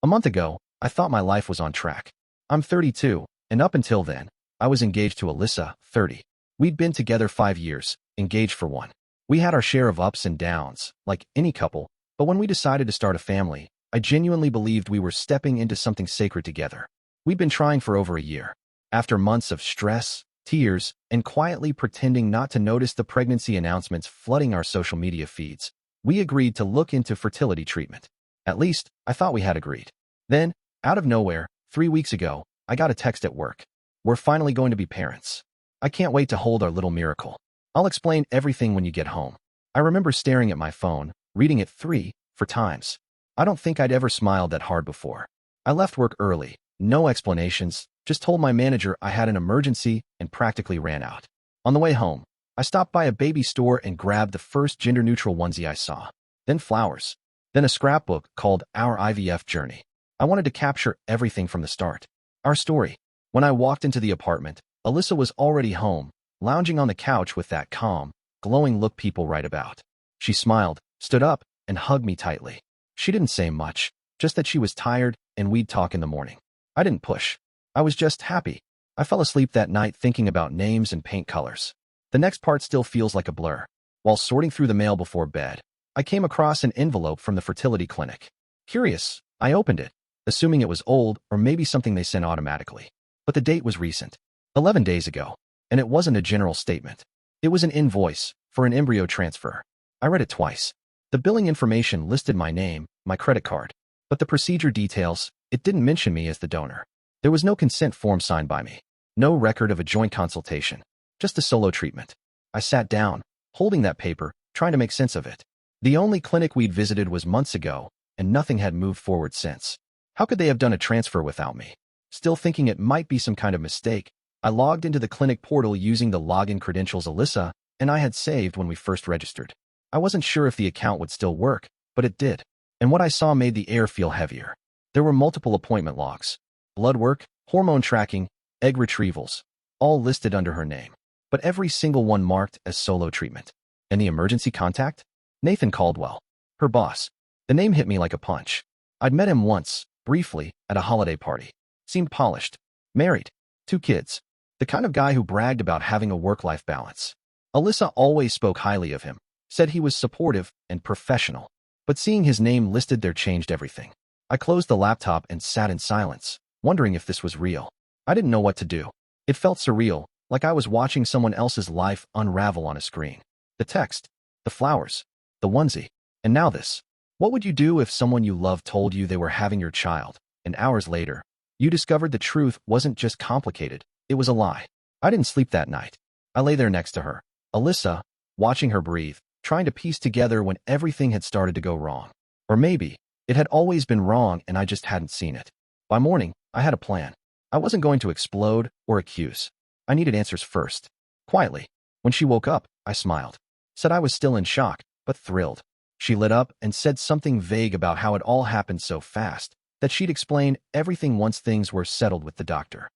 A month ago, I thought my life was on track. I'm 32, and up until then, I was engaged to Alyssa, 30. We'd been together 5 years, engaged for 1. We had our share of ups and downs, like any couple, but when we decided to start a family, I genuinely believed we were stepping into something sacred together. We'd been trying for over a year. After months of stress, tears, and quietly pretending not to notice the pregnancy announcements flooding our social media feeds, we agreed to look into fertility treatment. At least, I thought we had agreed. Then, out of nowhere, 3 weeks ago, I got a text at work. We're finally going to be parents. I can't wait to hold our little miracle. I'll explain everything when you get home. I remember staring at my phone, reading it 3, 4 times. I don't think I'd ever smiled that hard before. I left work early, no explanations, just told my manager I had an emergency and practically ran out. On the way home, I stopped by a baby store and grabbed the first gender-neutral onesie I saw. Then flowers. Then a scrapbook called Our IVF Journey. I wanted to capture everything from the start. Our story. When I walked into the apartment, Alyssa was already home, lounging on the couch with that calm, glowing look people write about. She smiled, stood up, and hugged me tightly. She didn't say much, just that she was tired and we'd talk in the morning. I didn't push. I was just happy. I fell asleep that night thinking about names and paint colors. The next part still feels like a blur. While sorting through the mail before bed, I came across an envelope from the fertility clinic. Curious, I opened it, assuming it was old or maybe something they sent automatically. But the date was recent, 11 days ago, and it wasn't a general statement. It was an invoice for an embryo transfer. I read it twice. The billing information listed my name, my credit card, but the procedure details, it didn't mention me as the donor. There was no consent form signed by me, no record of a joint consultation, just a solo treatment. I sat down, holding that paper, trying to make sense of it. The only clinic we'd visited was months ago, and nothing had moved forward since. How could they have done a transfer without me? Still thinking it might be some kind of mistake, I logged into the clinic portal using the login credentials Alyssa and I had saved when we first registered. I wasn't sure if the account would still work, but it did. And what I saw made the air feel heavier. There were multiple appointment logs, blood work, hormone tracking, egg retrievals, all listed under her name, but every single one marked as solo treatment. And the emergency contact? Nathan Caldwell, her boss. The name hit me like a punch. I'd met him once, briefly, at a holiday party. Seemed polished, married, 2 kids. The kind of guy who bragged about having a work-life balance. Alyssa always spoke highly of him, said he was supportive and professional. But seeing his name listed there changed everything. I closed the laptop and sat in silence, wondering if this was real. I didn't know what to do. It felt surreal, like I was watching someone else's life unravel on a screen. The text, the flowers, the onesie, and now this. What would you do if someone you loved told you they were having your child, and hours later, you discovered the truth wasn't just complicated, it was a lie? I didn't sleep that night. I lay there next to her, Alyssa, watching her breathe, trying to piece together when everything had started to go wrong. Or maybe, it had always been wrong and I just hadn't seen it. By morning, I had a plan. I wasn't going to explode or accuse. I needed answers first. Quietly, when she woke up, I smiled. Said I was still in shock, but thrilled. She lit up and said something vague about how it all happened so fast, that she'd explain everything once things were settled with the doctor.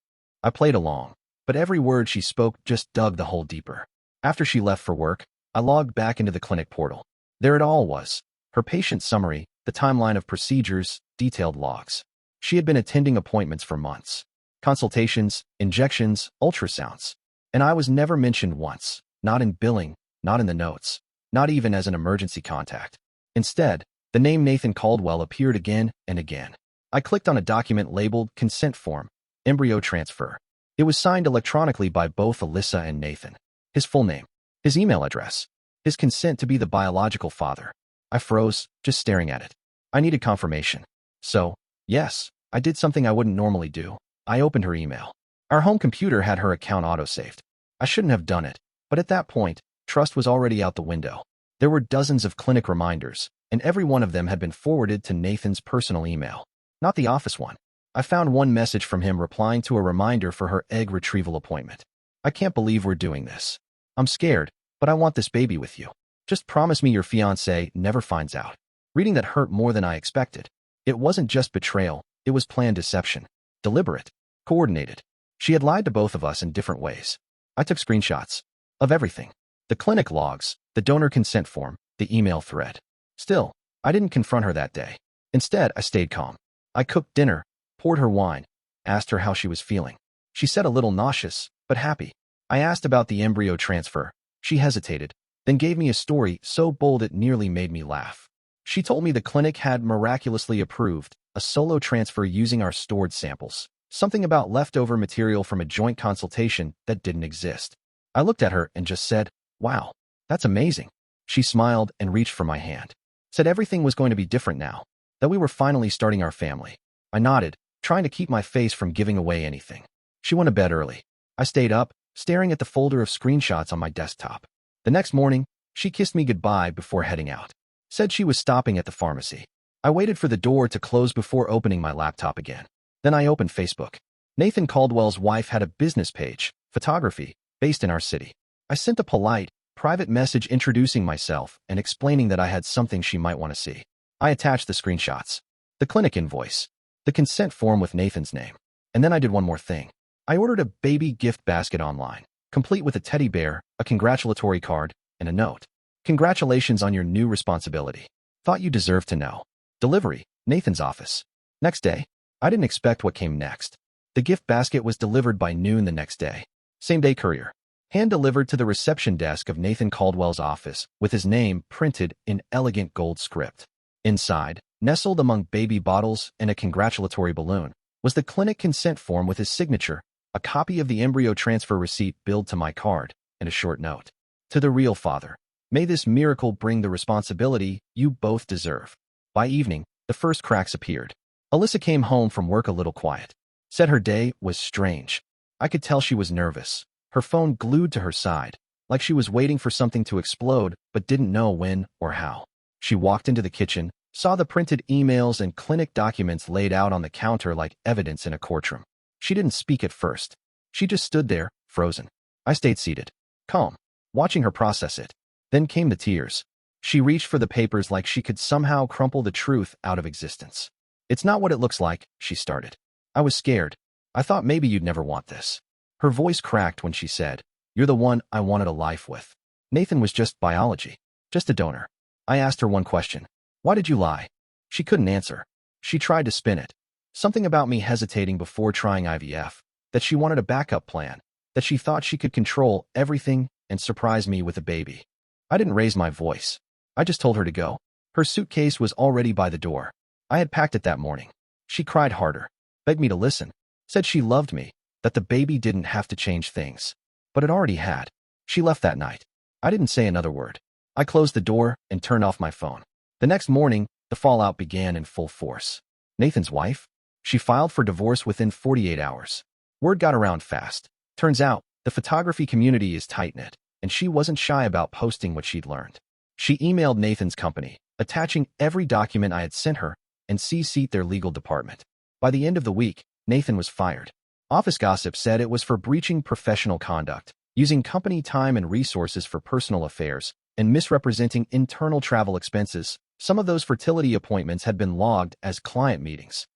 I played along, but every word she spoke just dug the hole deeper. After she left for work, I logged back into the clinic portal. There it all was. Her patient summary, the timeline of procedures, detailed logs. She had been attending appointments for months. Consultations, injections, ultrasounds. And I was never mentioned once, not in billing, not in the notes, not even as an emergency contact. Instead, the name Nathan Caldwell appeared again and again. I clicked on a document labeled Consent Form, Embryo Transfer. It was signed electronically by both Alyssa and Nathan. His full name, his email address, his consent to be the biological father. I froze, just staring at it. I needed confirmation. So, yes, I did something I wouldn't normally do. I opened her email. Our home computer had her account autosaved. I shouldn't have done it, but at that point, trust was already out the window. There were dozens of clinic reminders, and every one of them had been forwarded to Nathan's personal email, not the office one. I found one message from him replying to a reminder for her egg retrieval appointment. I can't believe we're doing this. I'm scared, but I want this baby with you. Just promise me your fiancé never finds out. Reading that hurt more than I expected. It wasn't just betrayal, it was planned deception. Deliberate. Coordinated. She had lied to both of us in different ways. I took screenshots. Of everything. The clinic logs, the donor consent form, the email thread. Still, I didn't confront her that day. Instead, I stayed calm. I cooked dinner, poured her wine, asked her how she was feeling. She said a little nauseous, but happy. I asked about the embryo transfer. She hesitated, then gave me a story so bold it nearly made me laugh. She told me the clinic had miraculously approved a solo transfer using our stored samples, something about leftover material from a joint consultation that didn't exist. I looked at her and just said, "Wow, that's amazing." She smiled and reached for my hand. Said everything was going to be different now, that we were finally starting our family. I nodded, trying to keep my face from giving away anything. She went to bed early. I stayed up, staring at the folder of screenshots on my desktop. The next morning, she kissed me goodbye before heading out. Said she was stopping at the pharmacy. I waited for the door to close before opening my laptop again. Then I opened Facebook. Nathan Caldwell's wife had a business page, photography, based in our city. I sent a polite, private message introducing myself and explaining that I had something she might want to see. I attached the screenshots, the clinic invoice, the consent form with Nathan's name. And then I did one more thing. I ordered a baby gift basket online, complete with a teddy bear, a congratulatory card, and a note. "Congratulations on your new responsibility. Thought you deserved to know. Delivery, Nathan's office." Next day, I didn't expect what came next. The gift basket was delivered by noon the next day. Same-day courier. Hand-delivered to the reception desk of Nathan Caldwell's office with his name printed in elegant gold script. Inside, nestled among baby bottles and a congratulatory balloon, was the clinic consent form with his signature, a copy of the embryo transfer receipt billed to my card, and a short note. "To the real father. May this miracle bring the responsibility you both deserve." By evening, the first cracks appeared. Alyssa came home from work a little quiet. Said her day was strange. I could tell she was nervous, her phone glued to her side, like she was waiting for something to explode but didn't know when or how. She walked into the kitchen, saw the printed emails and clinic documents laid out on the counter like evidence in a courtroom. She didn't speak at first. She just stood there, frozen. I stayed seated, calm, watching her process it. Then came the tears. She reached for the papers like she could somehow crumple the truth out of existence. "It's not what it looks like," she started. "I was scared. I thought maybe you'd never want this." Her voice cracked when she said, "You're the one I wanted a life with. Nathan was just biology, just a donor." I asked her one question. "Why did you lie?" She couldn't answer. She tried to spin it. Something about me hesitating before trying IVF, that she wanted a backup plan, that she thought she could control everything and surprise me with a baby. I didn't raise my voice. I just told her to go. Her suitcase was already by the door. I had packed it that morning. She cried harder, begged me to listen, said she loved me, that the baby didn't have to change things. But it already had. She left that night. I didn't say another word. I closed the door and turned off my phone. The next morning, the fallout began in full force. Nathan's wife? She filed for divorce within 48 hours. Word got around fast. Turns out, the photography community is tight-knit, and she wasn't shy about posting what she'd learned. She emailed Nathan's company, attaching every document I had sent her, and CC'd their legal department. By the end of the week, Nathan was fired. Office gossip said it was for breaching professional conduct, using company time and resources for personal affairs, and misrepresenting internal travel expenses. Some of those fertility appointments had been logged as client meetings.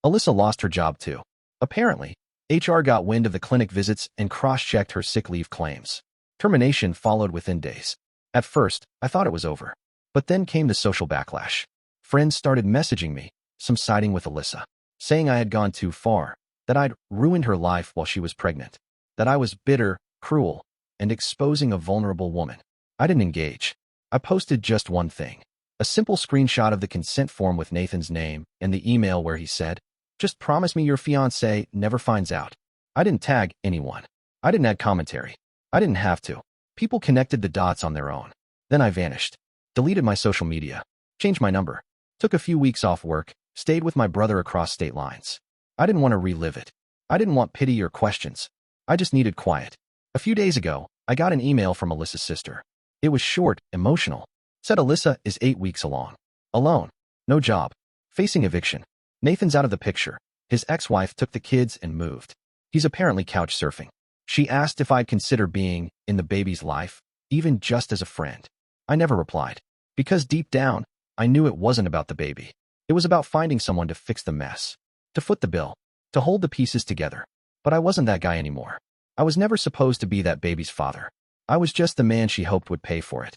Alyssa lost her job too. Apparently, HR got wind of the clinic visits and cross-checked her sick leave claims. Termination followed within days. At first, I thought it was over. But then came the social backlash. Friends started messaging me, some siding with Alyssa, saying I had gone too far, that I'd ruined her life while she was pregnant, that I was bitter, cruel, and exposing a vulnerable woman. I didn't engage. I posted just one thing. A simple screenshot of the consent form with Nathan's name and the email where he said, "Just promise me your fiancé never finds out." I didn't tag anyone. I didn't add commentary. I didn't have to. People connected the dots on their own. Then I vanished. Deleted my social media. Changed my number. Took a few weeks off work. Stayed with my brother across state lines. I didn't want to relive it. I didn't want pity or questions. I just needed quiet. A few days ago, I got an email from Alyssa's sister. It was short, emotional. Said Alyssa is 8 weeks along. Alone. No job. Facing eviction. Nathan's out of the picture. His ex-wife took the kids and moved. He's apparently couch surfing. She asked if I'd consider being in the baby's life, even just as a friend. I never replied. Because deep down, I knew it wasn't about the baby. It was about finding someone to fix the mess, to foot the bill, to hold the pieces together. But I wasn't that guy anymore. I was never supposed to be that baby's father. I was just the man she hoped would pay for it.